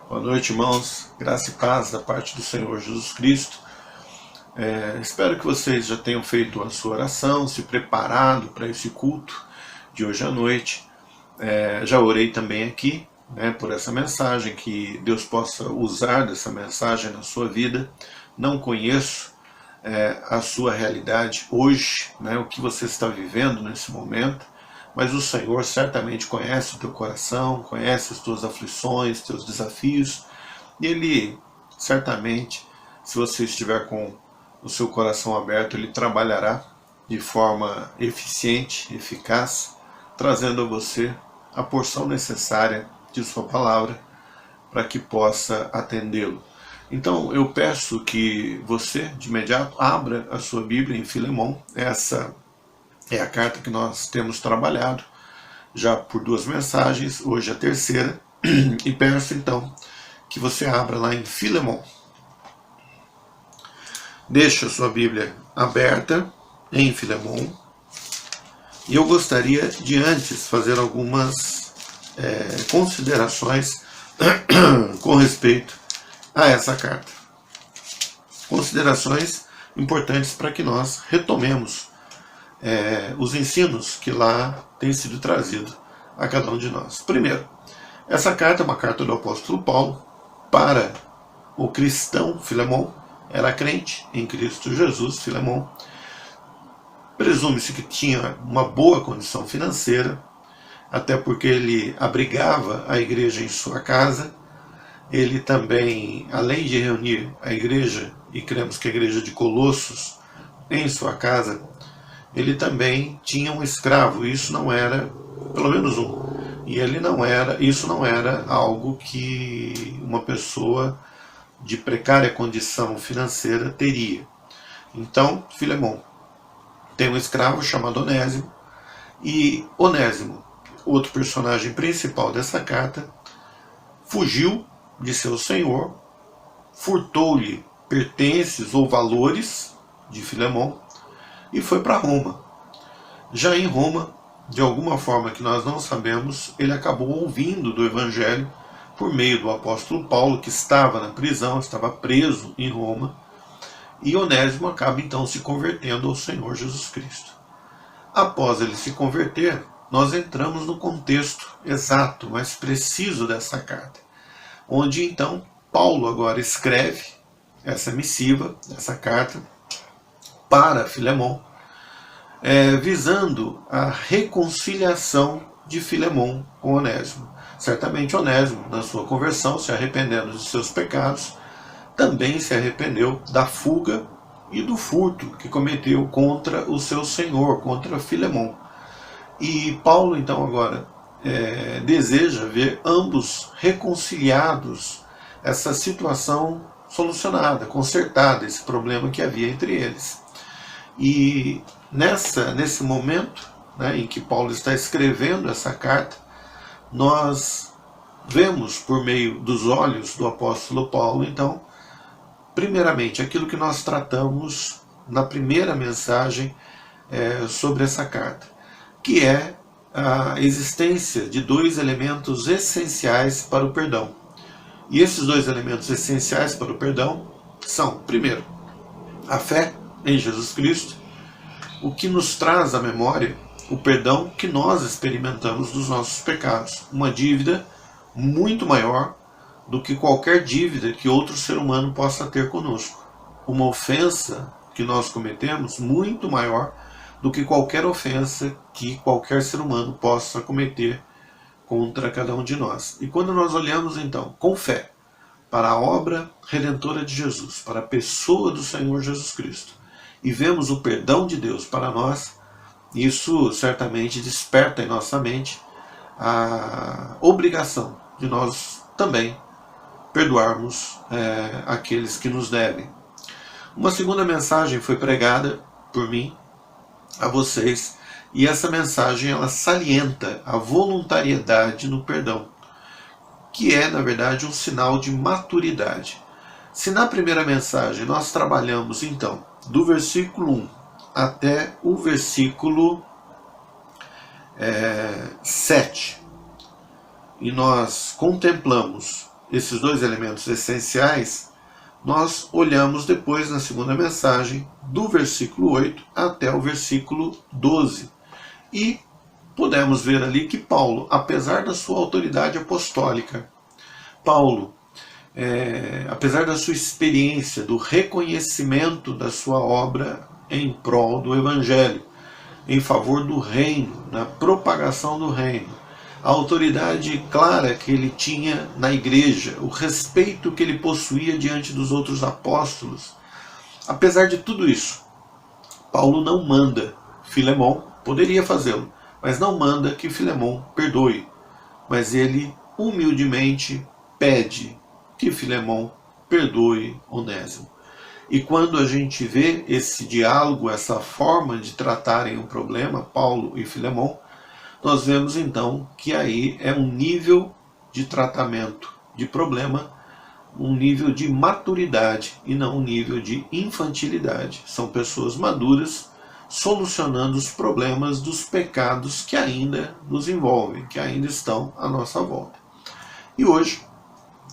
Boa noite, irmãos. Graça e paz da parte do Senhor Jesus Cristo. Espero que vocês já tenham feito a sua oração, se preparado para esse culto de hoje à noite. Já orei também aqui, por essa mensagem, que Deus possa usar dessa mensagem na sua vida. Não conheço a sua realidade hoje, o que você está vivendo nesse momento, mas o Senhor certamente conhece o teu coração, conhece as tuas aflições, teus desafios, e Ele certamente, se você estiver com o seu coração aberto, Ele trabalhará de forma eficiente, eficaz, trazendo a você a porção necessária de sua palavra para que possa atendê-lo. Então eu peço que você, de imediato, abra a sua Bíblia em Filemon. Essa é a carta que nós temos trabalhado já por 2 mensagens, hoje a terceira, e peço então que você abra lá em Filemon. Deixe a sua Bíblia aberta em Filemon, e eu gostaria de antes fazer algumas considerações com respeito a essa carta. Considerações importantes para que nós retomemos os ensinos que lá têm sido trazidos a cada um de nós. Primeiro, essa carta é uma carta do apóstolo Paulo para o cristão Filemon. Era crente em Cristo Jesus, Filemon. Presume-se que tinha uma boa condição financeira, até porque ele abrigava a igreja em sua casa. Ele também, além de reunir a igreja, e cremos que a igreja de Colossos, em sua casa, ele também tinha um escravo. Isso não era, pelo menos um, e isso não era algo que uma pessoa de precária condição financeira teria. Então, Filemon tem um escravo chamado Onésimo, e Onésimo, outro personagem principal dessa carta, fugiu de seu senhor, furtou-lhe pertences ou valores de Filemon e foi para Roma. Já em Roma, de alguma forma que nós não sabemos, ele acabou ouvindo do Evangelho por meio do apóstolo Paulo, que estava na prisão, estava preso em Roma, e Onésimo acaba então se convertendo ao Senhor Jesus Cristo. Após ele se converter, nós entramos no contexto exato, mais preciso dessa carta, onde então Paulo agora escreve essa missiva, essa carta, para Filemon, visando a reconciliação de Filemon com Onésimo. Certamente Onésimo, na sua conversão, se arrependendo de seus pecados, também se arrependeu da fuga e do furto que cometeu contra o seu senhor, contra Filemon. E Paulo, então, agora deseja ver ambos reconciliados, essa situação solucionada, consertada, esse problema que havia entre eles. E nesse momento, em que Paulo está escrevendo essa carta, nós vemos por meio dos olhos do apóstolo Paulo, então, primeiramente, aquilo que nós tratamos na primeira mensagem sobre essa carta, que é a existência de 2 elementos essenciais para o perdão. E esses 2 elementos essenciais para o perdão são, primeiro, a fé em Jesus Cristo, o que nos traz à memória o perdão que nós experimentamos dos nossos pecados. Uma dívida muito maior do que qualquer dívida que outro ser humano possa ter conosco. Uma ofensa que nós cometemos muito maior do que qualquer ofensa que qualquer ser humano possa cometer contra cada um de nós. E quando nós olhamos então com fé para a obra redentora de Jesus, para a pessoa do Senhor Jesus Cristo, e vemos o perdão de Deus para nós, isso certamente desperta em nossa mente a obrigação de nós também perdoarmos aqueles que nos devem. Uma segunda mensagem foi pregada por mim a vocês, e essa mensagem ela salienta a voluntariedade no perdão, que é, na verdade, um sinal de maturidade. Se na primeira mensagem nós trabalhamos, então, do versículo 1 até o versículo 7, e nós contemplamos esses dois elementos essenciais, nós olhamos depois na segunda mensagem, do versículo 8 até o versículo 12. E podemos ver ali que Paulo, apesar da sua autoridade apostólica, Paulo, apesar da sua experiência, do reconhecimento da sua obra em prol do Evangelho, em favor do reino, na propagação do reino, a autoridade clara que ele tinha na igreja, o respeito que ele possuía diante dos outros apóstolos, apesar de tudo isso, Paulo não manda Filemon, poderia fazê-lo, mas não manda que Filemon perdoe, mas ele humildemente pede que Filemon perdoe Onésimo. E quando a gente vê esse diálogo, essa forma de tratarem o problema, Paulo e Filemon, nós vemos então que aí é um nível de tratamento de problema, um nível de maturidade e não um nível de infantilidade. São pessoas maduras solucionando os problemas dos pecados que ainda nos envolvem, que ainda estão à nossa volta. E hoje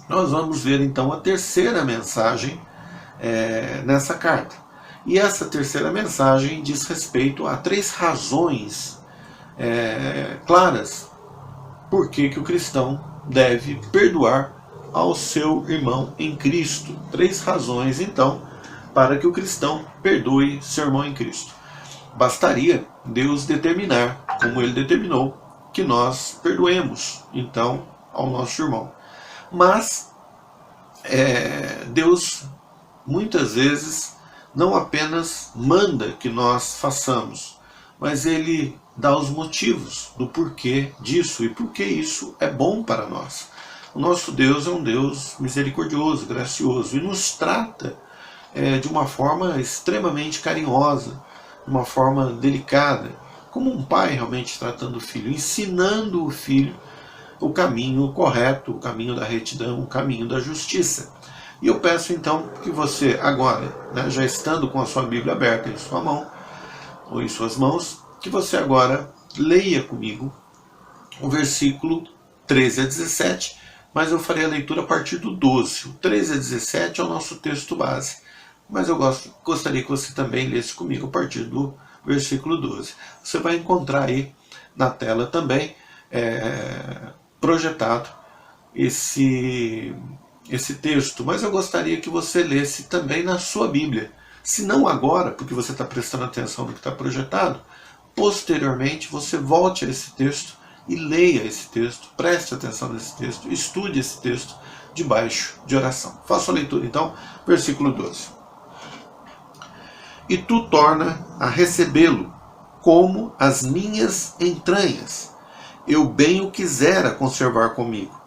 nós vamos ver então a terceira mensagem nessa carta. E essa terceira mensagem diz respeito a 3 razões claras por que o cristão deve perdoar ao seu irmão em Cristo. 3 razões, então, para que o cristão perdoe seu irmão em Cristo. Bastaria Deus determinar, como ele determinou, que nós perdoemos, então, ao nosso irmão. Mas Deus, muitas vezes, não apenas manda que nós façamos, mas ele dá os motivos do porquê disso e porque isso é bom para nós. O nosso Deus é um Deus misericordioso, gracioso e nos trata de uma forma extremamente carinhosa, de uma forma delicada, como um pai realmente tratando o filho, ensinando o filho o caminho correto, o caminho da retidão, o caminho da justiça. E eu peço então que você agora, já estando com a sua Bíblia aberta em sua mão, ou em suas mãos, que você agora leia comigo o versículo 13 a 17, mas eu farei a leitura a partir do 12. O 13 a 17 é o nosso texto base, mas eu gostaria que você também lesse comigo a partir do versículo 12. Você vai encontrar aí na tela também projetado esse texto, mas eu gostaria que você lesse também na sua Bíblia. Se não agora, porque você está prestando atenção no que está projetado, posteriormente você volte a esse texto e leia esse texto, preste atenção nesse texto, estude esse texto debaixo de oração. Faça a leitura então, versículo 12. E tu torna a recebê-lo como as minhas entranhas, eu bem o quisera conservar comigo,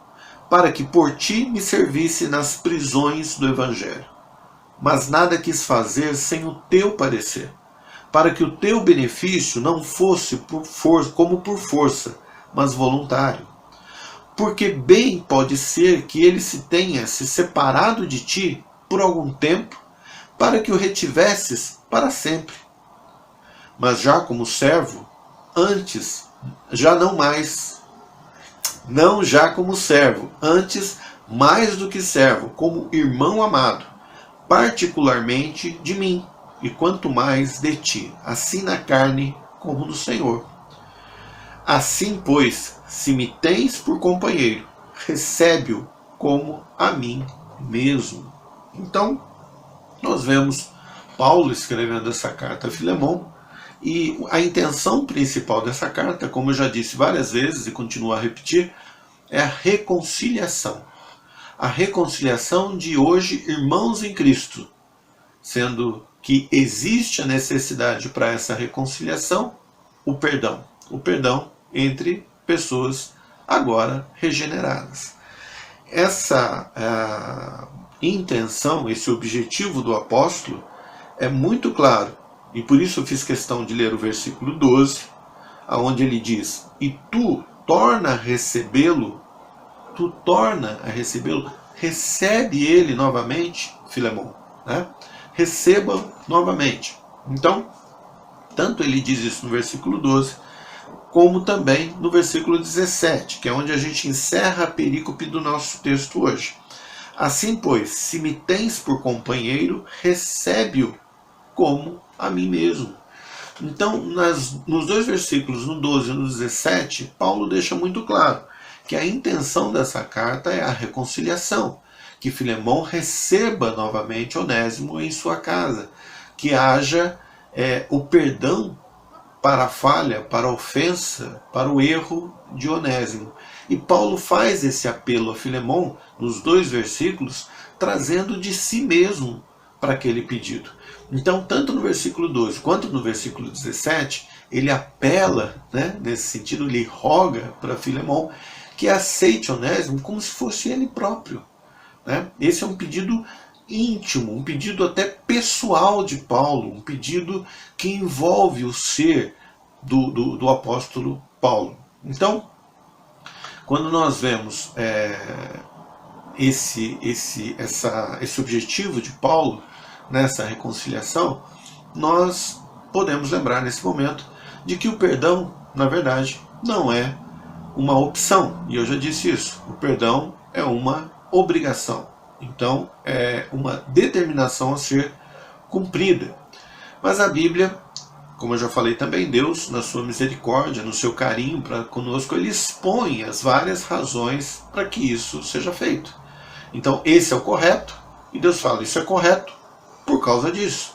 para que por ti me servisse nas prisões do Evangelho. Mas nada quis fazer sem o teu parecer, para que o teu benefício não fosse como por força, mas voluntário. Porque bem pode ser que ele se tenha se separado de ti por algum tempo, para que o retivesses para sempre. Mas já como servo, antes, já não já como servo, antes mais do que servo, como irmão amado, particularmente de mim, e quanto mais de ti, assim na carne como no Senhor. Assim, pois, se me tens por companheiro, recebe-o como a mim mesmo. Então, nós vemos Paulo escrevendo essa carta a Filemon, e a intenção principal dessa carta, como eu já disse várias vezes e continuo a repetir, é a reconciliação. A reconciliação de hoje irmãos em Cristo, sendo que existe a necessidade para essa reconciliação, o perdão entre pessoas agora regeneradas. Essa intenção, esse objetivo do apóstolo é muito claro, e por isso eu fiz questão de ler o versículo 12, onde ele diz, e tu torna a recebê-lo, recebe ele novamente, Filemon, receba novamente. Então, tanto ele diz isso no versículo 12, como também no versículo 17, que é onde a gente encerra a perícope do nosso texto hoje. Assim, pois, se me tens por companheiro, recebe-o como a mim mesmo. Então, nos dois versículos, no 12 e no 17, Paulo deixa muito claro que a intenção dessa carta é a reconciliação, que Filemão receba novamente Onésimo em sua casa, que haja o perdão para a falha, para a ofensa, para o erro de Onésimo. E Paulo faz esse apelo a Filemão nos dois versículos, trazendo de si mesmo para aquele pedido. Então, tanto no versículo 12 quanto no versículo 17, ele apela, nesse sentido, ele roga para Filemão que aceite Onésimo como se fosse ele próprio. Esse é um pedido íntimo, um pedido até pessoal de Paulo, um pedido que envolve o ser do apóstolo Paulo. Então, quando nós vemos esse objetivo de Paulo nessa reconciliação, nós podemos lembrar nesse momento de que o perdão, na verdade, não é uma opção. E eu já disse isso. O perdão é uma obrigação. Então, é uma determinação a ser cumprida. Mas a Bíblia, como eu já falei também, Deus, na sua misericórdia, no seu carinho para conosco, ele expõe as várias razões para que isso seja feito. Então, esse é o correto, e Deus fala, isso é correto por causa disso.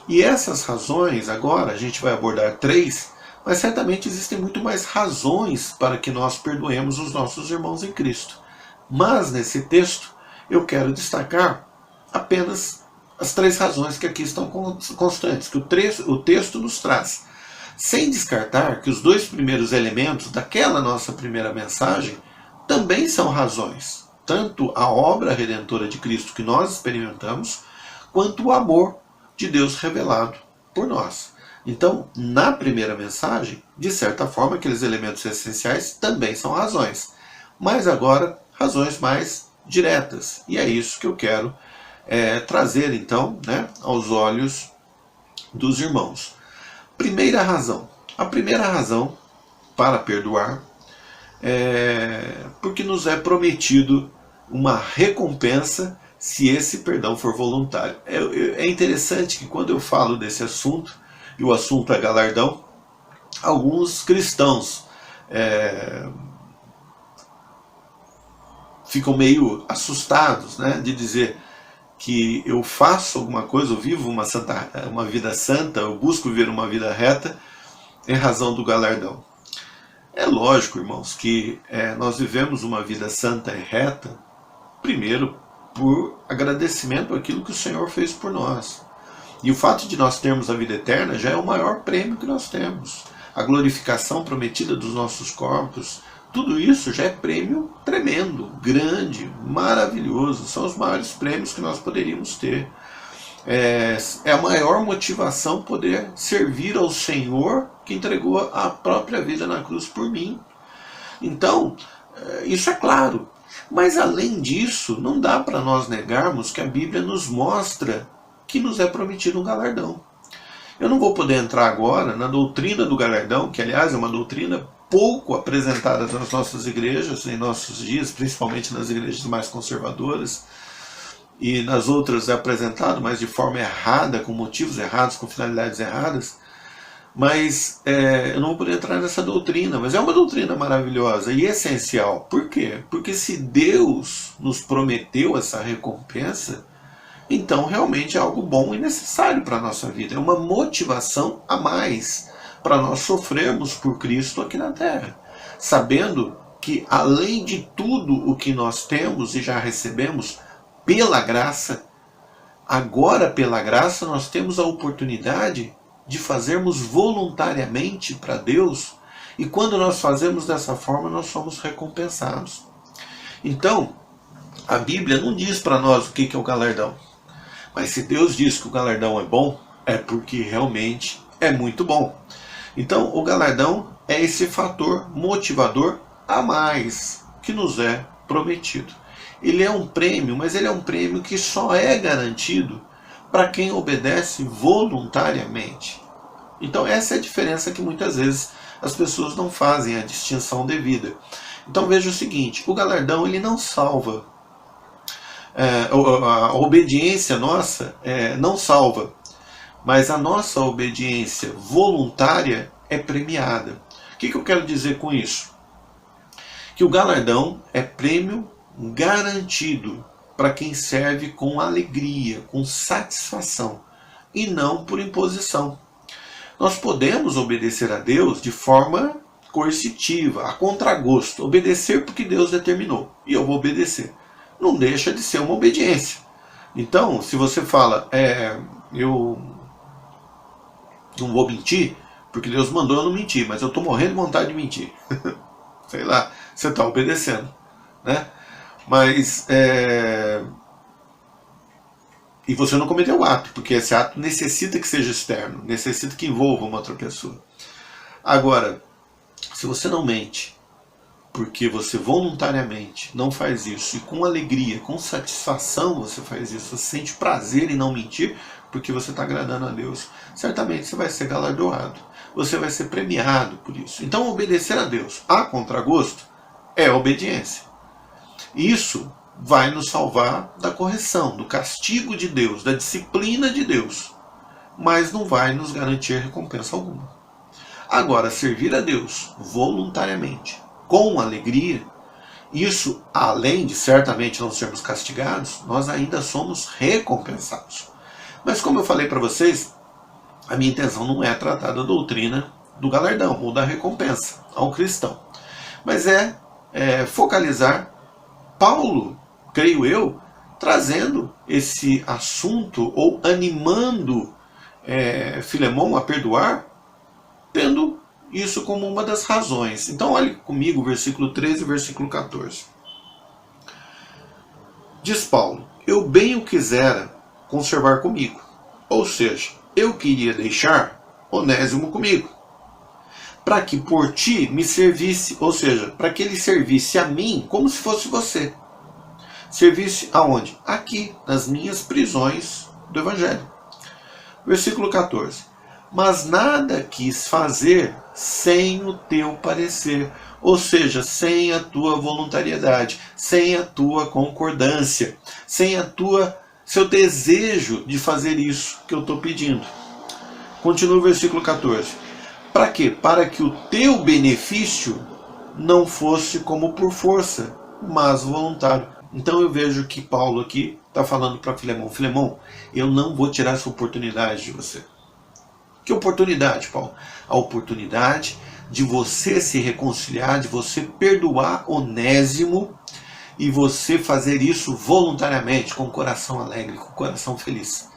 E essas razões, agora, a gente vai abordar 3, mas certamente existem muito mais razões para que nós perdoemos os nossos irmãos em Cristo. Mas, nesse texto, eu quero destacar apenas as 3 razões que aqui estão constantes, que o texto nos traz, sem descartar que os 2 primeiros elementos daquela nossa primeira mensagem também são razões, tanto a obra redentora de Cristo que nós experimentamos, quanto o amor de Deus revelado por nós. Então, na primeira mensagem, de certa forma, aqueles elementos essenciais também são razões, mas agora razões mais diretas, e é isso que eu quero trazer então aos olhos dos irmãos. Primeira razão. A primeira razão para perdoar é porque nos é prometido uma recompensa se esse perdão for voluntário. É interessante que quando eu falo desse assunto, e o assunto é galardão, alguns cristãos ficam meio assustados de dizer que eu faço alguma coisa, eu vivo uma vida santa, eu busco viver uma vida reta em razão do galardão. É lógico, irmãos, que nós vivemos uma vida santa e reta, primeiro, por agradecimento àquilo que o Senhor fez por nós. E o fato de nós termos a vida eterna já é o maior prêmio que nós temos. A glorificação prometida dos nossos corpos, tudo isso já é prêmio tremendo, grande, maravilhoso. São os maiores prêmios que nós poderíamos ter. É a maior motivação poder servir ao Senhor que entregou a própria vida na cruz por mim. Então, isso é claro. Mas além disso, não dá para nós negarmos que a Bíblia nos mostra que nos é prometido um galardão. Eu não vou poder entrar agora na doutrina do galardão, que aliás é uma doutrina pouco apresentada nas nossas igrejas, em nossos dias, principalmente nas igrejas mais conservadoras, e nas outras é apresentado, mas de forma errada, com motivos errados, com finalidades erradas. Mas eu não vou poder entrar nessa doutrina, mas é uma doutrina maravilhosa e essencial. Por quê? Porque se Deus nos prometeu essa recompensa, então realmente é algo bom e necessário para a nossa vida. É uma motivação a mais para nós sofrermos por Cristo aqui na terra, sabendo que além de tudo o que nós temos e já recebemos pela graça, agora pela graça nós temos a oportunidade de fazermos voluntariamente para Deus, e quando nós fazemos dessa forma nós somos recompensados. Então, a Bíblia não diz para nós o que é o galardão, mas se Deus diz que o galardão é bom, é porque realmente é muito bom. Então, o galardão é esse fator motivador a mais que nos é prometido. Ele é um prêmio, mas ele é um prêmio que só é garantido para quem obedece voluntariamente. Então essa é a diferença que muitas vezes as pessoas não fazem a distinção devida. Então veja o seguinte, o galardão ele não salva, a obediência nossa não salva, mas a nossa obediência voluntária é premiada. O que eu quero dizer com isso? Que o galardão é prêmio garantido para quem serve com alegria, com satisfação, e não por imposição. Nós podemos obedecer a Deus de forma coercitiva, a contragosto, obedecer porque Deus determinou, e eu vou obedecer. Não deixa de ser uma obediência. Então, se você fala, eu não vou mentir, porque Deus mandou eu não mentir, mas eu estou morrendo de vontade de mentir. Sei lá, você está obedecendo, né? Mas, e você não cometeu o ato, porque esse ato necessita que seja externo, necessita que envolva uma outra pessoa. Agora, se você não mente, porque você voluntariamente não faz isso, e com alegria, com satisfação você faz isso, você sente prazer em não mentir, porque você está agradando a Deus, certamente você vai ser galardoado, você vai ser premiado por isso. Então obedecer a Deus a contragosto é obediência. Isso vai nos salvar da correção, do castigo de Deus, da disciplina de Deus, mas não vai nos garantir recompensa alguma. Agora, servir a Deus voluntariamente, com alegria, isso, além de certamente não sermos castigados, nós ainda somos recompensados. Mas como eu falei para vocês, a minha intenção não é tratar da doutrina do galardão ou da recompensa ao cristão, mas focalizar Paulo, creio eu, trazendo esse assunto ou animando Filemão a perdoar, tendo isso como uma das razões. Então olhe comigo o versículo 13 e o versículo 14. Diz Paulo, eu bem o quisera conservar comigo, ou seja, eu queria deixar Onésimo comigo, para que por ti me servisse, ou seja, para que ele servisse a mim como se fosse você. Servisse aonde? Aqui, nas minhas prisões do Evangelho. Versículo 14. Mas nada quis fazer sem o teu parecer, ou seja, sem a tua voluntariedade, sem a tua concordância, sem seu desejo de fazer isso que eu estou pedindo. Continua o versículo 14. Para quê? Para que o teu benefício não fosse como por força, mas voluntário. Então eu vejo que Paulo aqui está falando para Filemão, Filemão, eu não vou tirar essa oportunidade de você. Que oportunidade, Paulo? A oportunidade de você se reconciliar, de você perdoar Onésimo e você fazer isso voluntariamente, com o coração alegre, com o coração feliz.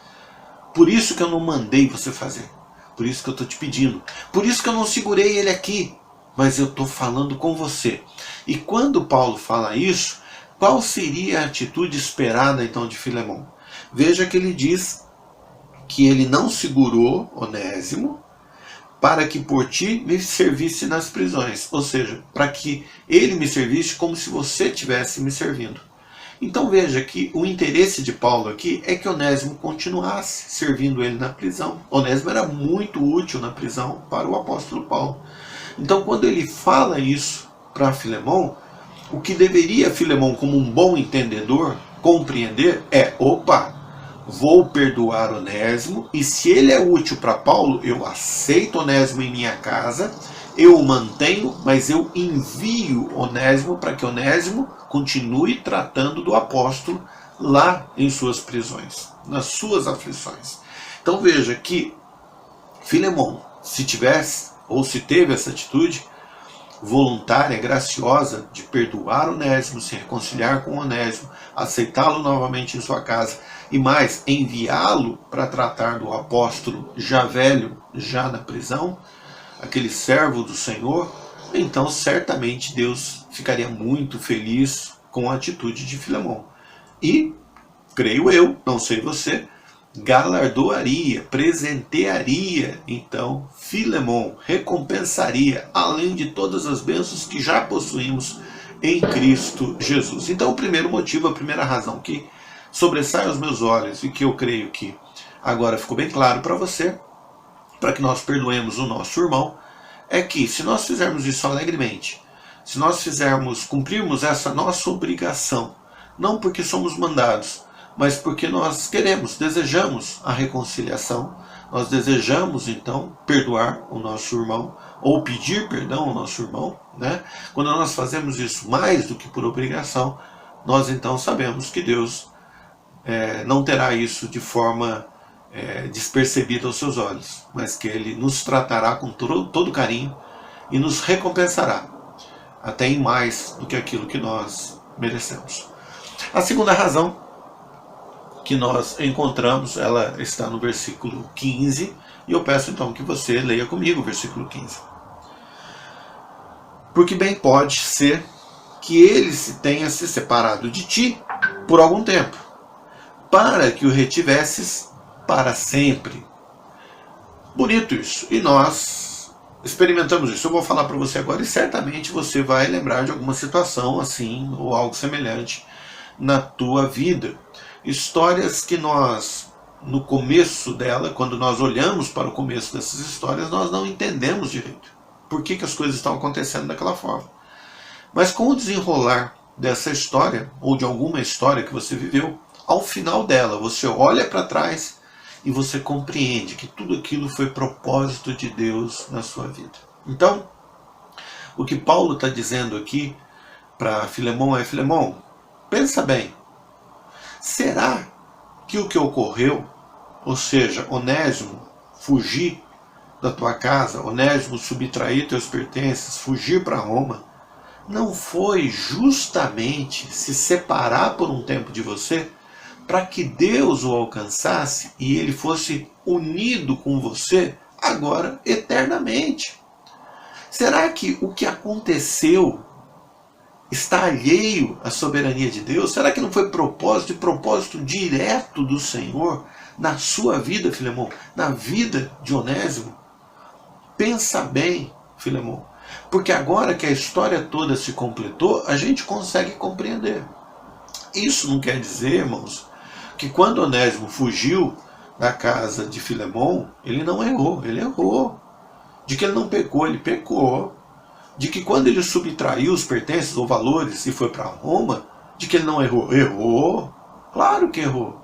Por isso que eu não mandei você fazer. Por isso que eu estou te pedindo. Por isso que eu não segurei ele aqui. Mas eu estou falando com você. E quando Paulo fala isso, qual seria a atitude esperada então de Filemão? Veja que ele diz que ele não segurou Onésimo para que por ti me servisse nas prisões. Ou seja, para que ele me servisse como se você estivesse me servindo. Então veja que o interesse de Paulo aqui é que Onésimo continuasse servindo ele na prisão. Onésimo era muito útil na prisão para o apóstolo Paulo. Então quando ele fala isso para Filemão, o que deveria Filemão, como um bom entendedor, compreender opa, vou perdoar Onésimo, e se ele é útil para Paulo, eu aceito Onésimo em minha casa, eu o mantenho, mas eu envio Onésimo para que Onésimo continue tratando do apóstolo lá em suas prisões, nas suas aflições. Então veja que Filemão, se tivesse ou se teve essa atitude voluntária, graciosa, de perdoar Onésimo, se reconciliar com Onésimo, aceitá-lo novamente em sua casa e mais, enviá-lo para tratar do apóstolo já velho, já na prisão, aquele servo do Senhor, então certamente Deus ficaria muito feliz com a atitude de Filemão. E, creio eu, não sei você, galardoaria, presentearia, então, Filemão, recompensaria, além de todas as bênçãos que já possuímos em Cristo Jesus. Então, o primeiro motivo, a primeira razão que sobressai aos meus olhos e que eu creio que agora ficou bem claro para você, para que nós perdoemos o nosso irmão, é que se nós fizermos isso alegremente, se nós cumprirmos essa nossa obrigação, não porque somos mandados, mas porque nós queremos, desejamos a reconciliação, nós desejamos então perdoar o nosso irmão, ou pedir perdão ao nosso irmão, né? Quando nós fazemos isso mais do que por obrigação, nós então sabemos que Deus não terá isso de forma despercebida aos seus olhos, mas que Ele nos tratará com todo carinho e nos recompensará, até em mais do que aquilo que nós merecemos. A segunda razão que nós encontramos, ela está no versículo 15, e eu peço então que você leia comigo o versículo 15. Porque bem pode ser que ele tenha se separado de ti por algum tempo, para que o retivesses para sempre. Bonito isso, e nós experimentamos isso. Eu vou falar para você agora, e certamente você vai lembrar de alguma situação assim, ou algo semelhante na tua vida. Histórias que nós, no começo dela, quando nós olhamos para o começo dessas histórias, nós não entendemos direito por que as coisas estão acontecendo daquela forma. Mas com o desenrolar dessa história, ou de alguma história que você viveu, ao final dela, você olha para trás e você compreende que tudo aquilo foi propósito de Deus na sua vida. Então, o que Paulo está dizendo aqui para Filemão é: Filemão, pensa bem, será que o que ocorreu, ou seja, Onésimo fugir da tua casa, Onésimo subtrair teus pertences, fugir para Roma, não foi justamente se separar por um tempo de você para que Deus o alcançasse e ele fosse unido com você agora eternamente? Será que o que aconteceu está alheio à soberania de Deus? Será que não foi propósito direto do Senhor na sua vida, Filemão, na vida de Onésimo? Pensa bem, Filemão, porque agora que a história toda se completou, a gente consegue compreender. Isso não quer dizer, irmãos, que quando Onésimo fugiu da casa de Filemão, ele não errou, ele errou. De que ele não pecou, ele pecou. De que quando ele subtraiu os pertences ou valores e foi para Roma, de que ele não errou, errou. Claro que errou.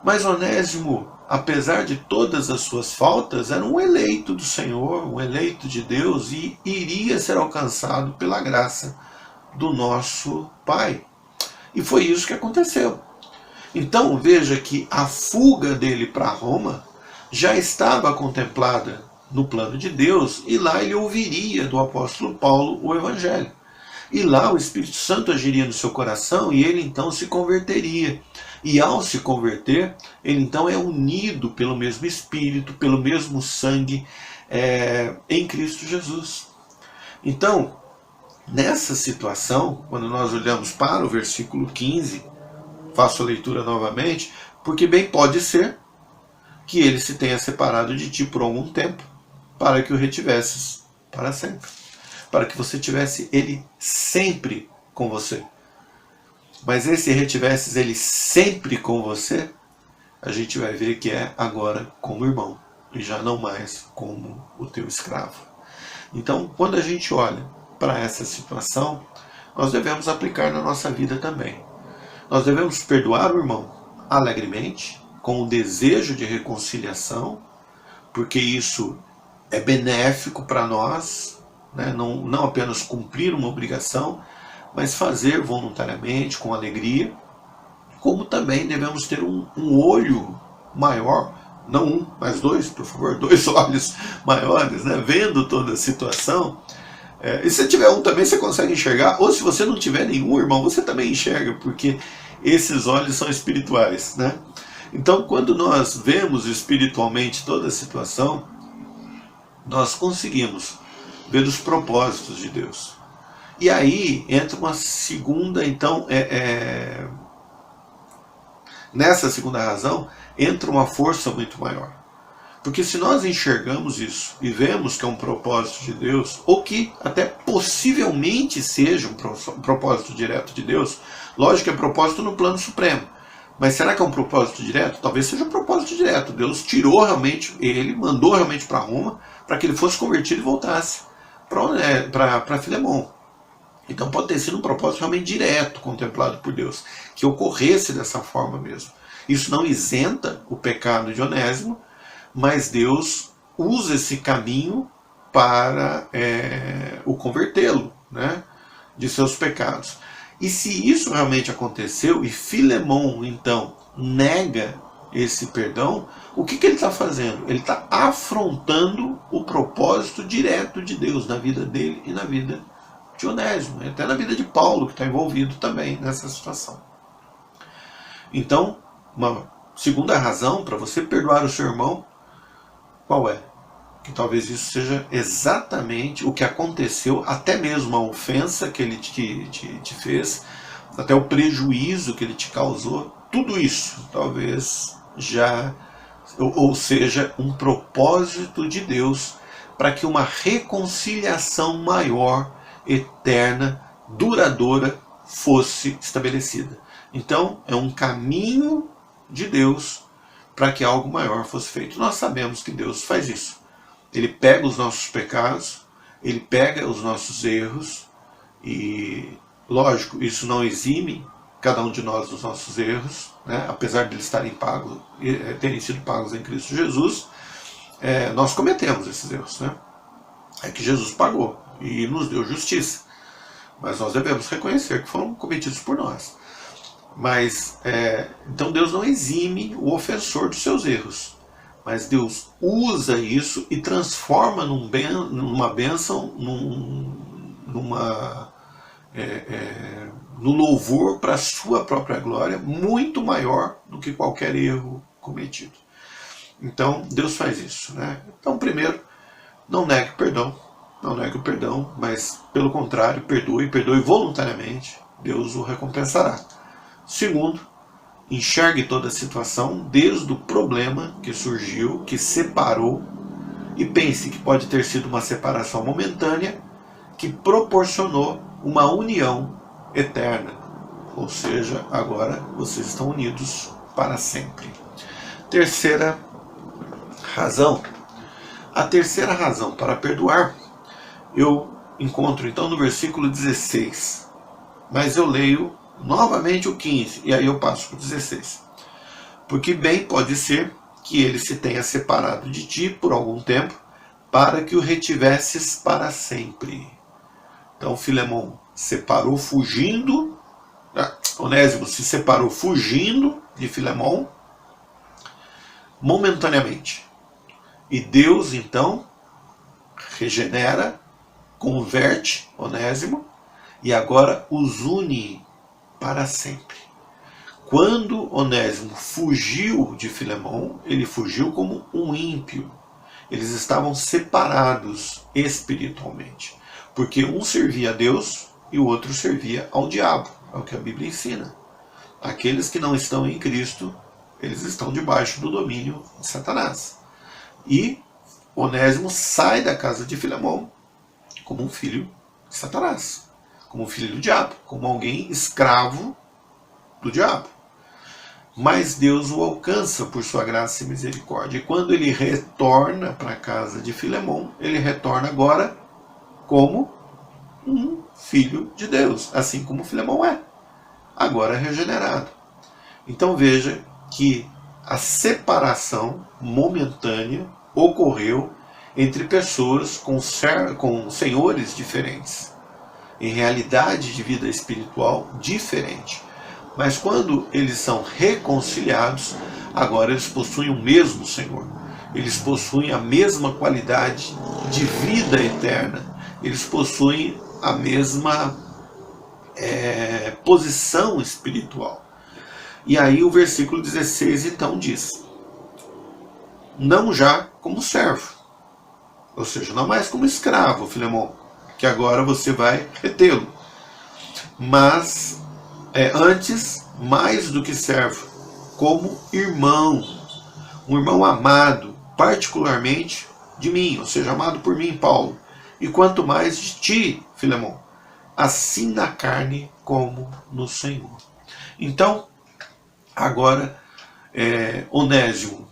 Mas Onésimo, apesar de todas as suas faltas, era um eleito do Senhor, um eleito de Deus, e iria ser alcançado pela graça do nosso Pai. E foi isso que aconteceu. Então veja que a fuga dele para Roma já estava contemplada no plano de Deus, e lá ele ouviria do apóstolo Paulo o Evangelho. E lá o Espírito Santo agiria no seu coração e ele então se converteria. E ao se converter, ele então é unido pelo mesmo Espírito, pelo mesmo sangue em Cristo Jesus. Então, nessa situação, quando nós olhamos para o versículo 15, faço a leitura novamente, porque bem pode ser que ele se tenha separado de ti por algum tempo, para que o retivesses para sempre. Para que você tivesse ele sempre com você. Mas esse retivesses ele sempre com você, a gente vai ver que é agora como irmão, e já não mais como o teu escravo. Então, quando a gente olha para essa situação, nós devemos aplicar na nossa vida também. Nós devemos perdoar o irmão alegremente, com o desejo de reconciliação, porque isso é benéfico para nós, né? Não apenas cumprir uma obrigação, mas fazer voluntariamente, com alegria, como também devemos ter um olho maior, não um, mas dois, por favor, 2 olhos maiores, né? Vendo toda a situação. E se tiver um também, você consegue enxergar, ou se você não tiver nenhum, irmão, você também enxerga, porque esses olhos são espirituais, né? Então, quando nós vemos espiritualmente toda a situação, nós conseguimos ver os propósitos de Deus. E aí entra uma segunda, então, nessa segunda razão, entra uma força muito maior. Porque se nós enxergamos isso e vemos que é um propósito de Deus, ou que até possivelmente seja um propósito direto de Deus, lógico que é propósito no plano supremo, Mas será que é um propósito direto? Talvez seja um propósito direto. Deus tirou realmente ele, mandou realmente para Roma, para que ele fosse convertido e voltasse para Filemon. Então pode ter sido um propósito realmente direto, contemplado por Deus, que ocorresse dessa forma mesmo. Isso não isenta o pecado de Onésimo, mas Deus usa esse caminho para o convertê-lo, né, de seus pecados. E se isso realmente aconteceu, e Filemon, então, nega esse perdão, o que ele está fazendo? Ele está afrontando o propósito direto de Deus na vida dele e na vida de Onésimo, até na vida de Paulo, que está envolvido também nessa situação. Então, uma segunda razão para você perdoar o seu irmão, qual é? Que talvez isso seja exatamente o que aconteceu, até mesmo a ofensa que ele te fez, até o prejuízo que ele te causou, tudo isso talvez já, ou seja, um propósito de Deus para que uma reconciliação maior, eterna, duradoura fosse estabelecida. Então, é um caminho de Deus para que algo maior fosse feito. Nós sabemos que Deus faz isso. Ele pega os nossos pecados, ele pega os nossos erros, e, lógico, isso não exime cada um de nós dos nossos erros, né? Apesar de eles terem sido pagos em Cristo Jesus, nós cometemos esses erros, né? É que Jesus pagou e nos deu justiça, mas nós devemos reconhecer que foram cometidos por nós. Mas, então Deus não exime o ofensor dos seus erros, mas Deus usa isso e transforma numa bênção, no louvor para a sua própria glória, muito maior do que qualquer erro cometido. Então, Deus faz isso, né? Então, primeiro, não negue o perdão, mas, pelo contrário, perdoe voluntariamente, Deus o recompensará. Segundo, enxergue toda a situação, desde o problema que surgiu, que separou, e pense que pode ter sido uma separação momentânea que proporcionou uma união eterna. Ou seja, agora vocês estão unidos para sempre. Terceira razão. A terceira razão para perdoar, eu encontro então no versículo 16. Mas eu leio novamente o 15, e aí eu passo para o 16. Porque bem pode ser que ele se tenha separado de ti por algum tempo, para que o retivesses para sempre. Então Filemon separou fugindo, Onésimo se separou fugindo de Filemon, momentaneamente. E Deus então regenera, converte Onésimo, e agora os une para sempre. Quando Onésimo fugiu de Filemon, ele fugiu como um ímpio. Eles estavam separados espiritualmente, porque um servia a Deus e o outro servia ao diabo. É o que a Bíblia ensina. Aqueles que não estão em Cristo, eles estão debaixo do domínio de Satanás. E Onésimo sai da casa de Filemon como um filho de Satanás, como filho do diabo, como alguém escravo do diabo. Mas Deus o alcança por sua graça e misericórdia. E quando ele retorna para a casa de Filemon, ele retorna agora como um filho de Deus, assim como Filemon é, agora regenerado. Então veja que a separação momentânea ocorreu entre pessoas com senhores diferentes, em realidade de vida espiritual diferente. Mas quando eles são reconciliados, agora eles possuem o mesmo Senhor. Eles possuem a mesma qualidade de vida eterna. Eles possuem a mesma posição espiritual. E aí o versículo 16 então diz: não já como servo, ou seja, não mais como escravo, Filemon, que agora você vai retê-lo, mas antes, mais do que servo, como irmão, um irmão amado, particularmente de mim, ou seja, amado por mim, Paulo, e quanto mais de ti, Filemon, assim na carne como no Senhor. Então, Agora, Onésimo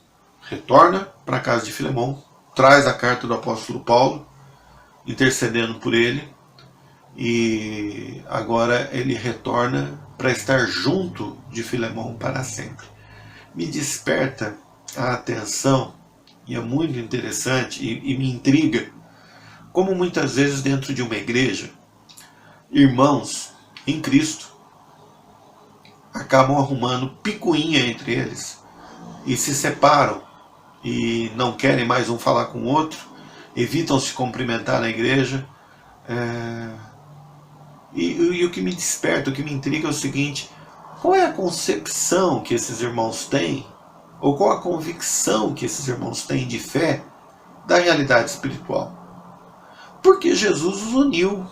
retorna para a casa de Filemão, traz a carta do apóstolo Paulo, intercedendo por ele, e agora ele retorna para estar junto de Filemão para sempre. Me desperta a atenção, e é muito interessante, e me intriga, como muitas vezes dentro de uma igreja, irmãos em Cristo acabam arrumando picuinha entre eles, e se separam, e não querem mais um falar com o outro, evitam se cumprimentar na igreja. E o que me desperta, o que me intriga é o seguinte: qual é a concepção que esses irmãos têm, ou qual a convicção que esses irmãos têm de fé da realidade espiritual? Porque Jesus os uniu,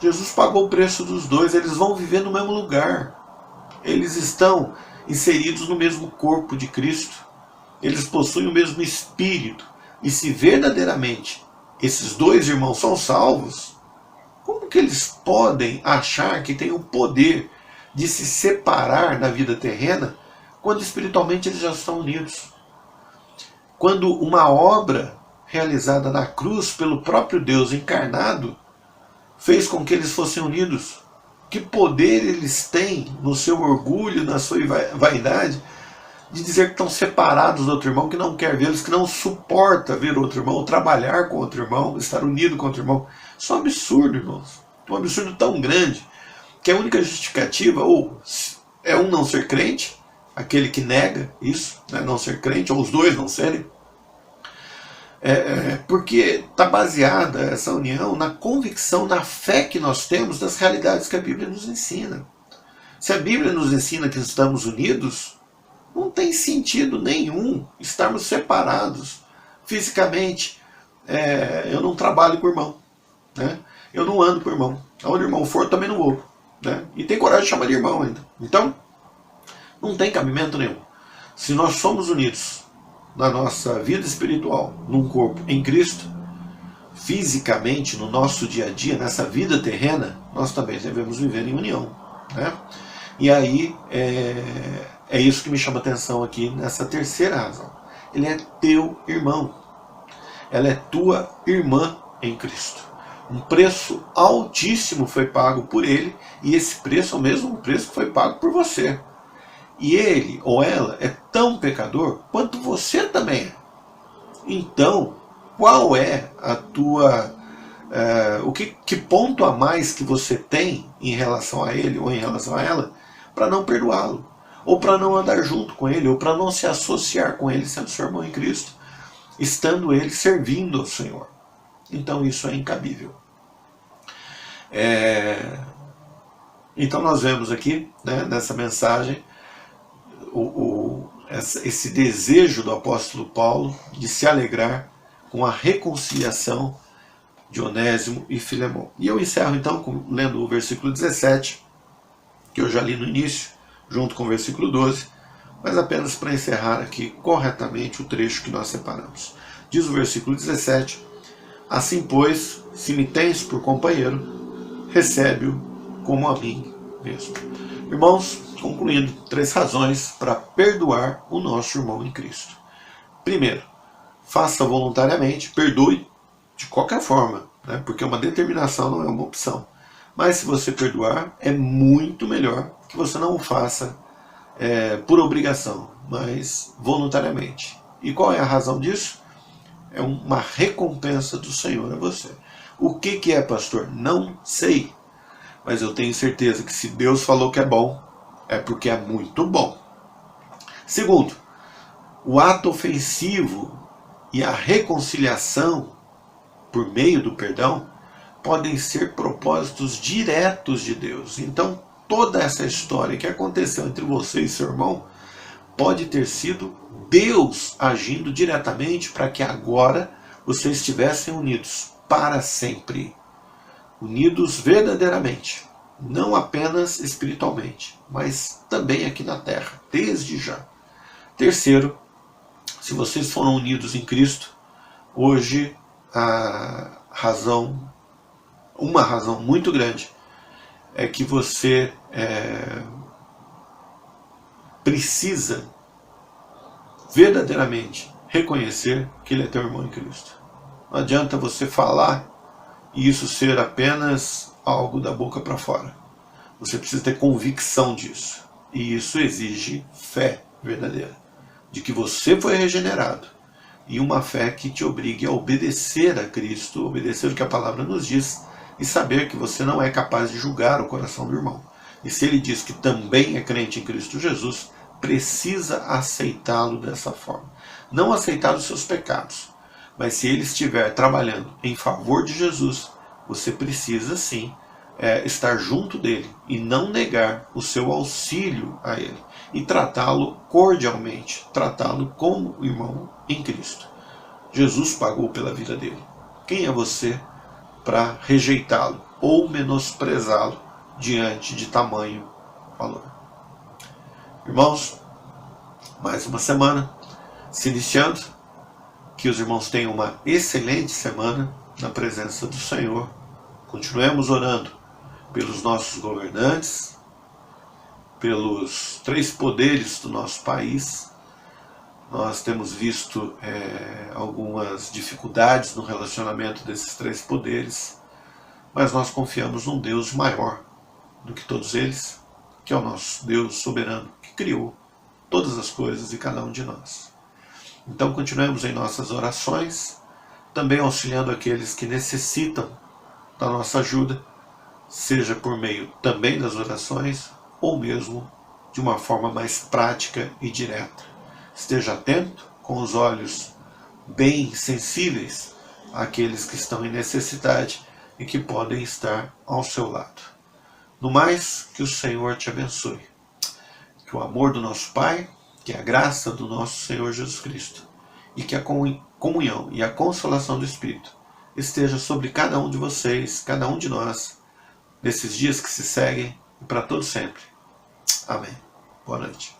Jesus pagou o preço dos dois, eles vão viver no mesmo lugar, eles estão inseridos no mesmo corpo de Cristo, eles possuem o mesmo Espírito, e se verdadeiramente esses dois irmãos são salvos, como que eles podem achar que têm o poder de se separar na vida terrena, quando espiritualmente eles já estão unidos? Quando uma obra realizada na cruz pelo próprio Deus encarnado fez com que eles fossem unidos, que poder eles têm no seu orgulho, na sua vaidade, de dizer que estão separados do outro irmão, que não quer vê-los, que não suporta ver outro irmão, trabalhar com outro irmão, estar unido com outro irmão? Isso é um absurdo, irmãos. Um absurdo tão grande que a única justificativa ou é um não ser crente, aquele que nega isso, né, não ser crente, ou os dois não serem, porque está baseada essa união na convicção, na fé que nós temos das realidades que a Bíblia nos ensina. Se a Bíblia nos ensina que estamos unidos, não tem sentido nenhum estarmos separados fisicamente. Eu não trabalho com o irmão, né? Eu não ando com o irmão. Onde o irmão for, eu também não vou, né? E tem coragem de chamar de irmão ainda. Então, não tem cabimento nenhum. Se nós somos unidos na nossa vida espiritual, num corpo em Cristo, fisicamente, no nosso dia a dia, nessa vida terrena, nós também devemos viver em união, né? E aí, é isso que me chama a atenção aqui nessa terceira razão. Ele é teu irmão. Ela é tua irmã em Cristo. Um preço altíssimo foi pago por ele, e esse preço é o mesmo preço que foi pago por você. E ele ou ela é tão pecador quanto você também é. Então, qual é a tua... que ponto a mais que você tem em relação a ele ou em relação a ela para não perdoá-lo? Ou para não andar junto com ele, ou para não se associar com ele, sendo seu irmão em Cristo, estando ele servindo ao Senhor? Então isso é incabível. Então nós vemos aqui, né, nessa mensagem, esse desejo do apóstolo Paulo de se alegrar com a reconciliação de Onésimo e Filemão. E eu encerro então lendo o versículo 17, que eu já li no início, junto com o versículo 12, mas apenas para encerrar aqui corretamente o trecho que nós separamos. Diz o versículo 17: assim, pois, se me tens por companheiro, recebe-o como a mim mesmo. Irmãos, concluindo, 3 razões para perdoar o nosso irmão em Cristo. Primeiro, faça voluntariamente, perdoe de qualquer forma, né? Porque uma determinação não é uma opção. Mas se você perdoar, é muito melhor que você não o faça por obrigação, mas voluntariamente. E qual é a razão disso? É uma recompensa do Senhor a você. O que é, pastor? Não sei. Mas eu tenho certeza que se Deus falou que é bom, é porque é muito bom. Segundo, o ato ofensivo e a reconciliação por meio do perdão podem ser propósitos diretos de Deus. Então, toda essa história que aconteceu entre você e seu irmão pode ter sido Deus agindo diretamente para que agora vocês estivessem unidos para sempre. Unidos verdadeiramente, não apenas espiritualmente, mas também aqui na terra, desde já. Terceiro, se vocês foram unidos em Cristo, hoje uma razão muito grande é que você precisa verdadeiramente reconhecer que ele é teu irmão em Cristo. Não adianta você falar e isso ser apenas algo da boca para fora. Você precisa ter convicção disso. E isso exige fé verdadeira, de que você foi regenerado, e uma fé que te obrigue a obedecer a Cristo, obedecer o que a palavra nos diz, e saber que você não é capaz de julgar o coração do irmão. E se ele diz que também é crente em Cristo Jesus, precisa aceitá-lo dessa forma. Não aceitar os seus pecados, mas se ele estiver trabalhando em favor de Jesus, você precisa sim estar junto dele e não negar o seu auxílio a ele. E tratá-lo cordialmente, tratá-lo como irmão em Cristo. Jesus pagou pela vida dele. Quem é você para rejeitá-lo ou menosprezá-lo diante de tamanho valor? Irmãos, mais uma semana se iniciando. Que os irmãos tenham uma excelente semana na presença do Senhor. Continuemos orando pelos nossos governantes, pelos 3 poderes do nosso país. Nós temos visto algumas dificuldades no relacionamento desses 3 poderes, mas nós confiamos num Deus maior do que todos eles, que é o nosso Deus soberano, que criou todas as coisas e cada um de nós. Então continuemos em nossas orações, também auxiliando aqueles que necessitam da nossa ajuda, seja por meio também das orações, ou mesmo de uma forma mais prática e direta. Esteja atento, com os olhos bem sensíveis àqueles que estão em necessidade e que podem estar ao seu lado. No mais, que o Senhor te abençoe. Que o amor do nosso Pai, que a graça do nosso Senhor Jesus Cristo e que a comunhão e a consolação do Espírito esteja sobre cada um de vocês, cada um de nós, nesses dias que se seguem e para todo sempre. Amém. Boa noite.